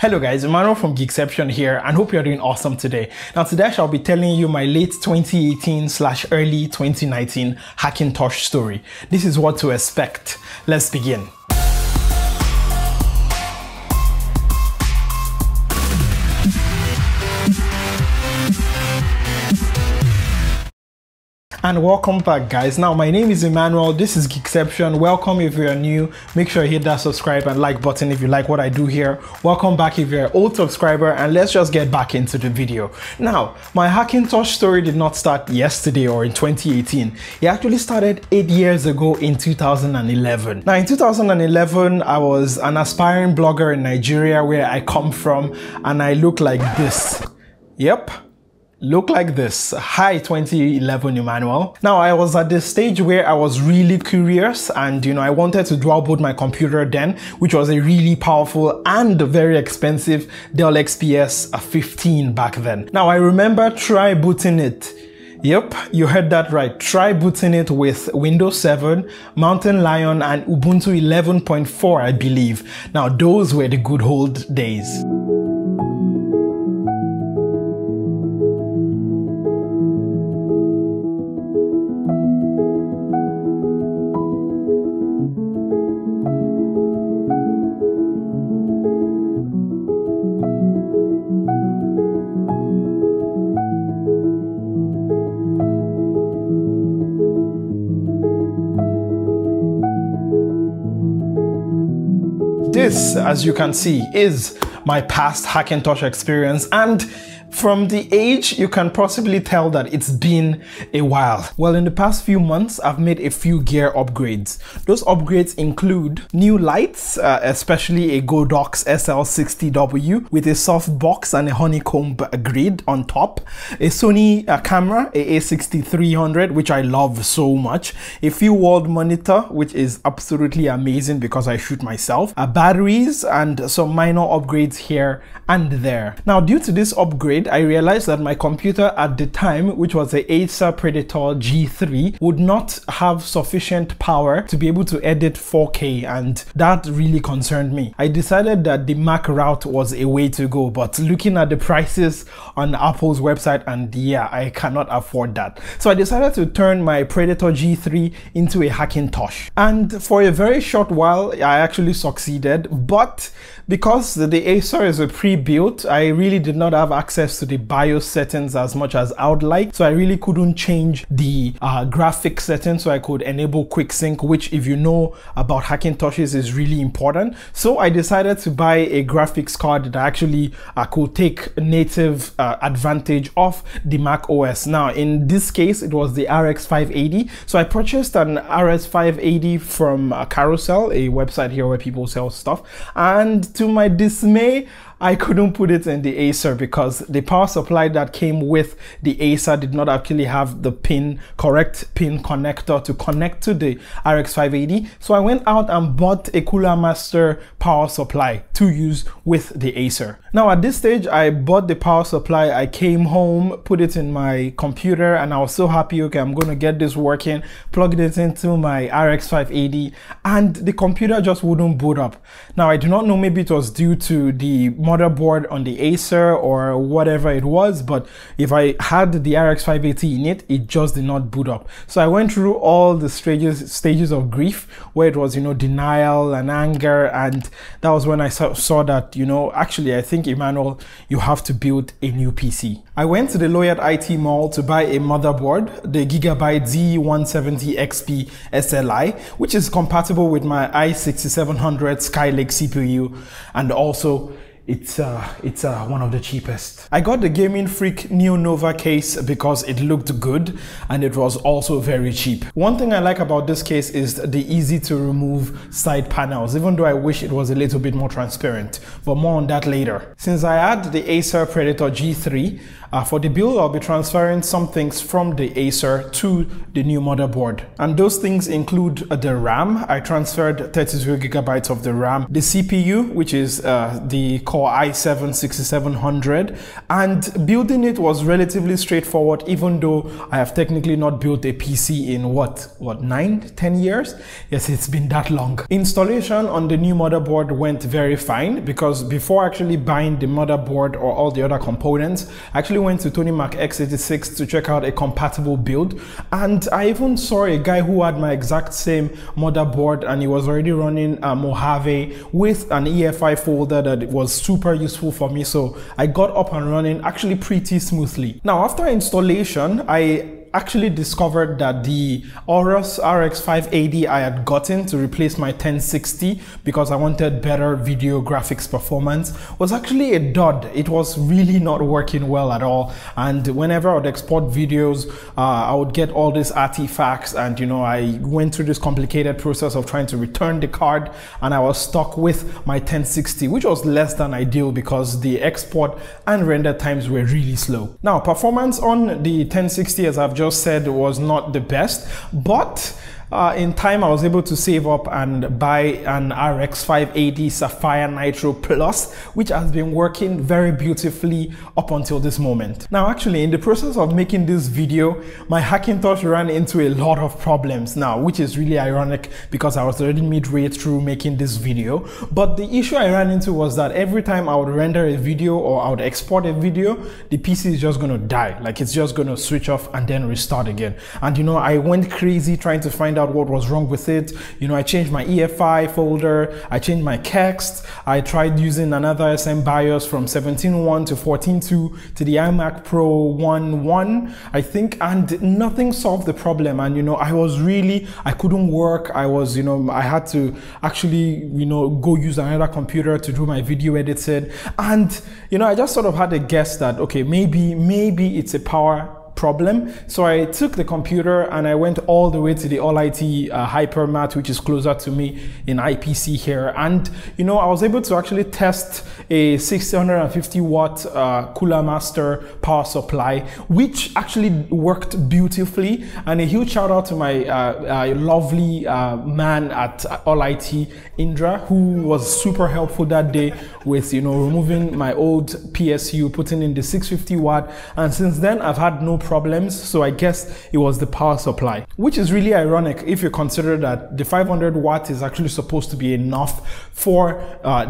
Hello guys, Emmanuel from Geekception here and hope you're doing awesome today. Now today I shall be telling you my late 2018/early 2019 Hackintosh story. This is what to expect. Let's begin. And welcome back guys. Now my name is Emmanuel, this is Geekception. Welcome if you're new, make sure you hit that subscribe and like button if you like what I do here. Welcome back if you're an old subscriber, and let's just get back into the video. Now my Hackintosh story did not start yesterday or in 2018. It actually started 8 years ago in 2011. Now in 2011 I was an aspiring blogger in Nigeria where I come from, and I look like this. Yep. Look like this. Hi 2011 Emmanuel. Now I was at this stage where I was really curious and I wanted to dual boot my computer then, which was a really powerful and very expensive Dell XPS 15 back then. Now I remember try booting it. Yep, you heard that right. Try booting it with Windows 7, Mountain Lion and Ubuntu 11.4 I believe. Now those were the good old days. This, as you can see, is my past Hackintosh experience, and from the age, you can possibly tell that it's been a while. Well, in the past few months, I've made a few gear upgrades. Those upgrades include new lights, especially a Godox SL60W with a soft box and a honeycomb grid on top, a Sony camera, a A6300, which I love so much, a few walled monitor, which is absolutely amazing because I shoot myself, batteries, and some minor upgrades here and there. Now, due to this upgrade, I realized that my computer at the time, which was a Acer Predator G3, would not have sufficient power to be able to edit 4K, and that really concerned me. I decided that the Mac route was a way to go, but looking at the prices on Apple's website, and yeah, I cannot afford that. So I decided to turn my Predator G3 into a Hackintosh. And for a very short while, I actually succeeded, but because the Acer is a pre-built, I really did not have access to the BIOS settings as much as I would like, so I really couldn't change the graphic settings so I could enable Quicksync, which, if you know about Hackintoshes, is really important. So I decided to buy a graphics card that actually could take native advantage of the Mac OS. Now in this case it was the RX 580, so I purchased an RX 580 from Carousel, a website here where people sell stuff, and to my dismay, I couldn't put it in the Acer because the power supply that came with the Acer did not actually have the correct pin connector to connect to the RX 580. So I went out and bought a Cooler Master power supply to use with the Acer. Now at this stage, I bought the power supply, I came home, put it in my computer, and I was so happy, okay, I'm going to get this working, plugged it into my RX 580, and the computer just wouldn't boot up. Now I do not know, maybe it was due to the motherboard on the Acer or whatever it was, but if I had the RX 580 in it, it just did not boot up. So I went through all the stages of grief, where it was, denial and anger, and that was when I saw that, actually I think, Emmanuel, you have to build a new PC. I went to the Lloyd IT Mall to buy a motherboard, the Gigabyte Z170XP SLI, which is compatible with my i6700 Skylake CPU, and also it's one of the cheapest. I got the Gaming Freak Neo Nova case because it looked good and it was also very cheap. One thing I like about this case is the easy to remove side panels, even though I wish it was a little bit more transparent, but more on that later. Since I had the Acer Predator G3, for the build, I'll be transferring some things from the Acer to the new motherboard. And those things include the RAM. I transferred 32 gigabytes of the RAM, the CPU, which is the Core Core i7-6700, and building it was relatively straightforward, even though I have technically not built a PC in what 9-10 years. Yes, it's been that long. Installation on the new motherboard went very fine, because before actually buying the motherboard or all the other components, I actually went to non-Macintosh to check out a compatible build, and I even saw a guy who had my exact same motherboard, and he was already running Mojave with an EFI folder that was super useful for me, so I got up and running actually pretty smoothly. Now, after installation, I actually discovered that the Aorus RX 580 I had gotten to replace my 1060 because I wanted better video graphics performance was actually a dud. It was really not working well at all, and whenever I would export videos, I would get all these artifacts, and I went through this complicated process of trying to return the card, and I was stuck with my 1060, which was less than ideal because the export and render times were really slow. Now, performance on the 1060, as I've just said, was not the best, but in time I was able to save up and buy an RX 580 Sapphire Nitro Plus, which has been working very beautifully up until this moment. Now, actually, in the process of making this video, my Hackintosh ran into a lot of problems now, which is really ironic because I was already midway through making this video. But the issue I ran into was that every time I would render a video or I would export a video, the PC is just going to die. Like, it's just going to switch off and then restart again. And I went crazy trying to find out what was wrong with it. I changed my EFI folder, I changed my kext, I tried using another SM BIOS from 17.1 to 14.2 to the iMac Pro 1.1, I think, and nothing solved the problem. And I couldn't work. I had to actually go use another computer to do my video editing, and I just sort of had a guess that, okay, maybe it's a power problem. So I took the computer and I went all the way to the All-IT Hypermat, which is closer to me in IPC here, and I was able to actually test a 650 watt Cooler Master power supply, which actually worked beautifully. And a huge shout out to my lovely man at All-IT, Indra, who was super helpful that day with removing my old PSU, putting in the 650 watt, and since then I've had no problems. So I guess it was the power supply, which is really ironic if you consider that the 500 watt is actually supposed to be enough for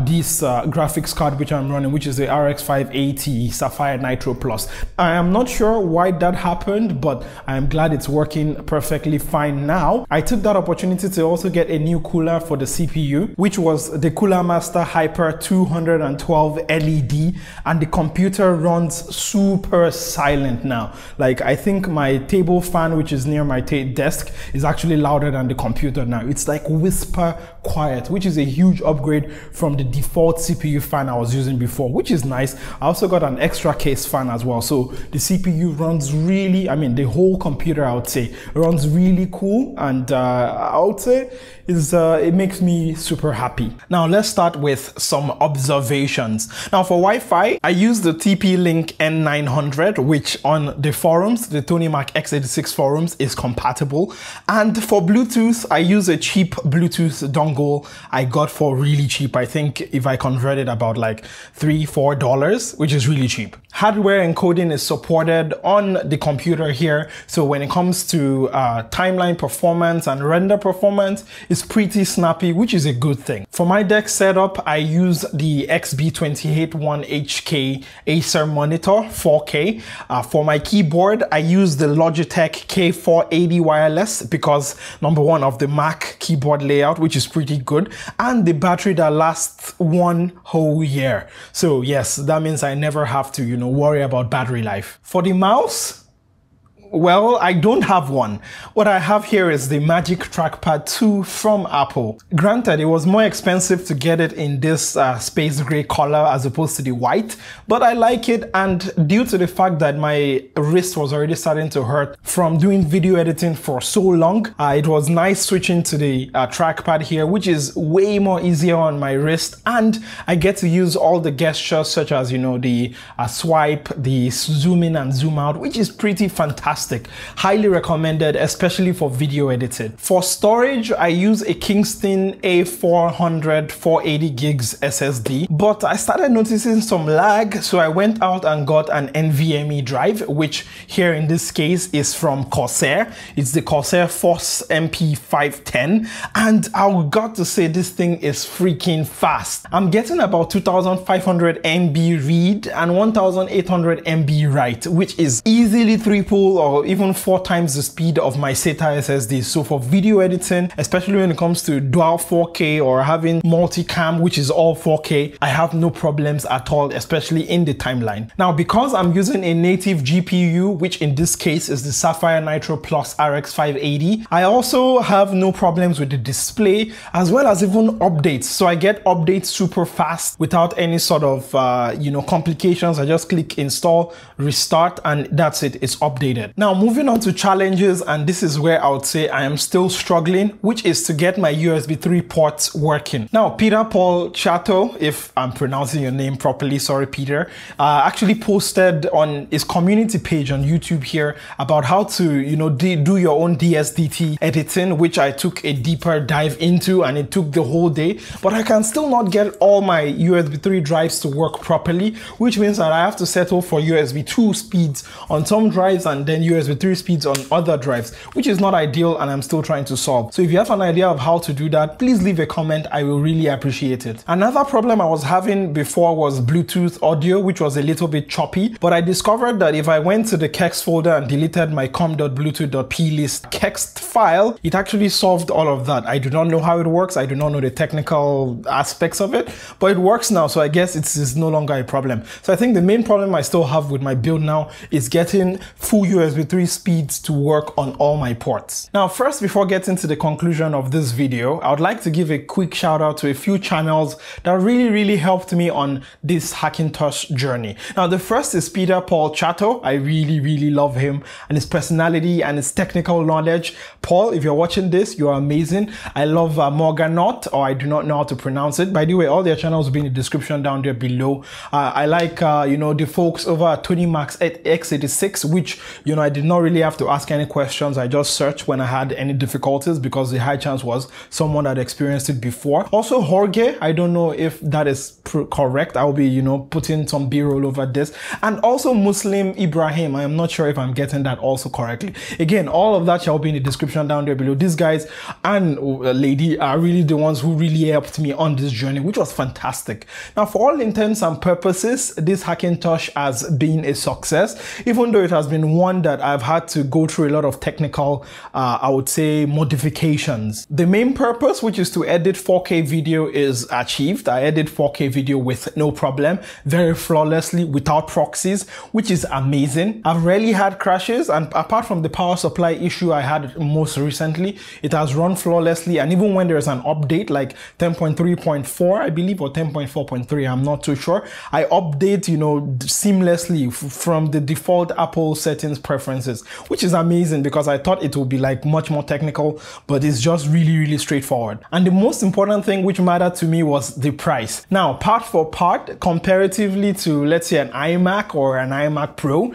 this graphics card which I'm running, which is the RX 580 Sapphire Nitro Plus. I am not sure why that happened, but I am glad it's working perfectly fine now. I took that opportunity to also get a new cooler for the CPU, which was the Cooler Master Hyper 212 LED, and the computer runs super silent now. Like, I think my table fan, which is near my desk, is actually louder than the computer now. It's like whisper quiet, which is a huge upgrade from the default CPU fan I was using before, which is nice. I also got an extra case fan as well. So the CPU runs really, the whole computer, I would say, runs really cool, and I would say it makes me super happy. Now let's start with some observations. Now for Wi-Fi, I use the TP-Link N900, which on the forums, the Tony Mac x86 forums, is compatible. And for Bluetooth, I use a cheap Bluetooth dongle I got for really cheap. I think if I converted about like $3-4, which is really cheap. Hardware encoding is supported on the computer here. So when it comes to timeline performance and render performance, it's pretty snappy, which is a good thing. For my deck setup, I use the XB281HK Acer monitor 4K. For my keyboard, I use the Logitech K480 wireless because number one, of the Mac keyboard layout, which is pretty good, and the battery that lasts 1 whole year. So yes, that means I never have to, worry about battery life. For the mouse, well, I don't have one. What I have here is the Magic Trackpad 2 from Apple. Granted, it was more expensive to get it in this space gray color as opposed to the white, but I like it, and due to the fact that my wrist was already starting to hurt from doing video editing for so long, it was nice switching to the trackpad here, which is way more easier on my wrist, and I get to use all the gestures such as, the swipe, the zoom in and zoom out, which is pretty fantastic. fantastic. Highly recommended, especially for video editing. For storage, I use a Kingston A400 480 gigs SSD, but I started noticing some lag, so I went out and got an NVMe drive, which here in this case is from Corsair. It's the Corsair Force MP510, and I got to say this thing is freaking fast. I'm getting about 2500 MB read and 1800 MB write, which is easily triple or even 4 times the speed of my SATA SSD. So for video editing, especially when it comes to dual 4K or having multicam, which is all 4K, I have no problems at all, especially in the timeline. Now, because I'm using a native GPU, which in this case is the Sapphire Nitro Plus RX 580, I also have no problems with the display as well as even updates. So I get updates super fast without any sort of complications. I just click install, restart, and that's it, it's updated. Now moving on to challenges, and this is where I would say I am still struggling, which is to get my USB 3 ports working. Now Peter Paul Chato, if I'm pronouncing your name properly, sorry Peter, actually posted on his community page on YouTube here about how to do your own DSDT editing, which I took a deeper dive into, and it took the whole day, but I can still not get all my USB 3 drives to work properly, which means that I have to settle for USB 2 speeds on some drives and then USB 3 speeds on other drives, which is not ideal, and I'm still trying to solve. So if you have an idea of how to do that, please leave a comment. I will really appreciate it. Another problem I was having before was Bluetooth audio, which was a little bit choppy, but I discovered that if I went to the kext folder and deleted my com.bluetooth.plist.kext file, it actually solved all of that. I do not know how it works. I do not know the technical aspects of it, but it works now, so I guess it's no longer a problem. So I think the main problem I still have with my build now is getting full USB 3 speeds to work on all my ports. Now first, before getting to the conclusion of this video, I would like to give a quick shout out to a few channels that really helped me on this Hackintosh journey. Now the first is Peter Paul Chato. I really love him and his personality and his technical knowledge. Paul, if you're watching this, you're amazing. I love Morgonaut, or I do not know how to pronounce it. By the way, all their channels will be in the description down there below. I like the folks over at Tony Max X86, which I did not really have to ask any questions. I just searched when I had any difficulties because the high chance was someone had experienced it before. Also Jorge, I don't know if that is correct. I'll be putting some b-roll over this. And also Muslim Ibrahim, I am not sure if I'm getting that also correctly. Again, all of that shall be in the description down there below. These guys and lady are really the ones who really helped me on this journey, which was fantastic. Now for all intents and purposes, this Hackintosh has been a success, even though it has been one that I've had to go through a lot of technical, I would say, modifications. The main purpose, which is to edit 4K video, is achieved. I edit 4K video with no problem, very flawlessly, without proxies, which is amazing. I've rarely had crashes, and apart from the power supply issue I had most recently, it has run flawlessly. And even when there's an update like 10.3.4, I believe, or 10.4.3, I'm not too sure, I update seamlessly from the default Apple settings preferences, which is amazing because I thought it would be like much more technical, but it's just really straightforward. And the most important thing which mattered to me was the price. Now, part for part, comparatively to, let's say, an iMac or an iMac Pro,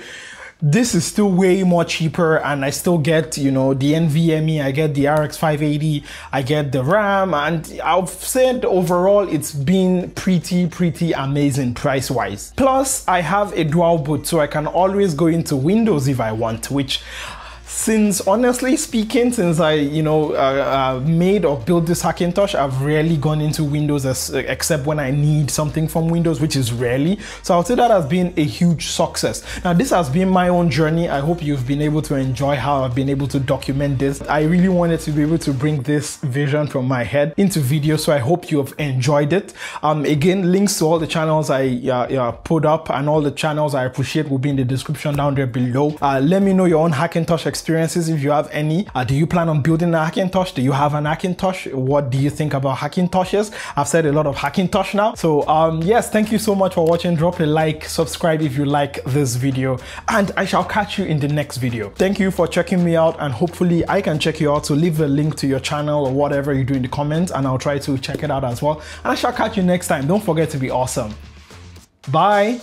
this is still way more cheaper, and I still get, the NVMe, I get the RX 580, I get the RAM, and I've said overall it's been pretty amazing price-wise. Plus, I have a dual boot, so I can always go into Windows if I want, which, since honestly speaking, since I made or built this Hackintosh, I've rarely gone into Windows except when I need something from Windows, which is rarely. So I would say that has been a huge success. Now this has been my own journey. I hope you've been able to enjoy how I've been able to document this. I really wanted to be able to bring this vision from my head into video, so I hope you have enjoyed it. Again, links to all the channels I put up and all the channels I appreciate will be in the description down there below. Let me know your own Hackintosh experiences if you have any. Do you plan on building a Hackintosh? Do you have an Hackintosh? What do you think about Hackintoshes? I've said a lot of Hackintosh now. So yes, thank you so much for watching. Drop a like, subscribe if you like this video, and I shall catch you in the next video. Thank you for checking me out, and hopefully I can check you out. So leave a link to your channel or whatever you do in the comments, and I'll try to check it out as well. And I shall catch you next time. Don't forget to be awesome. Bye.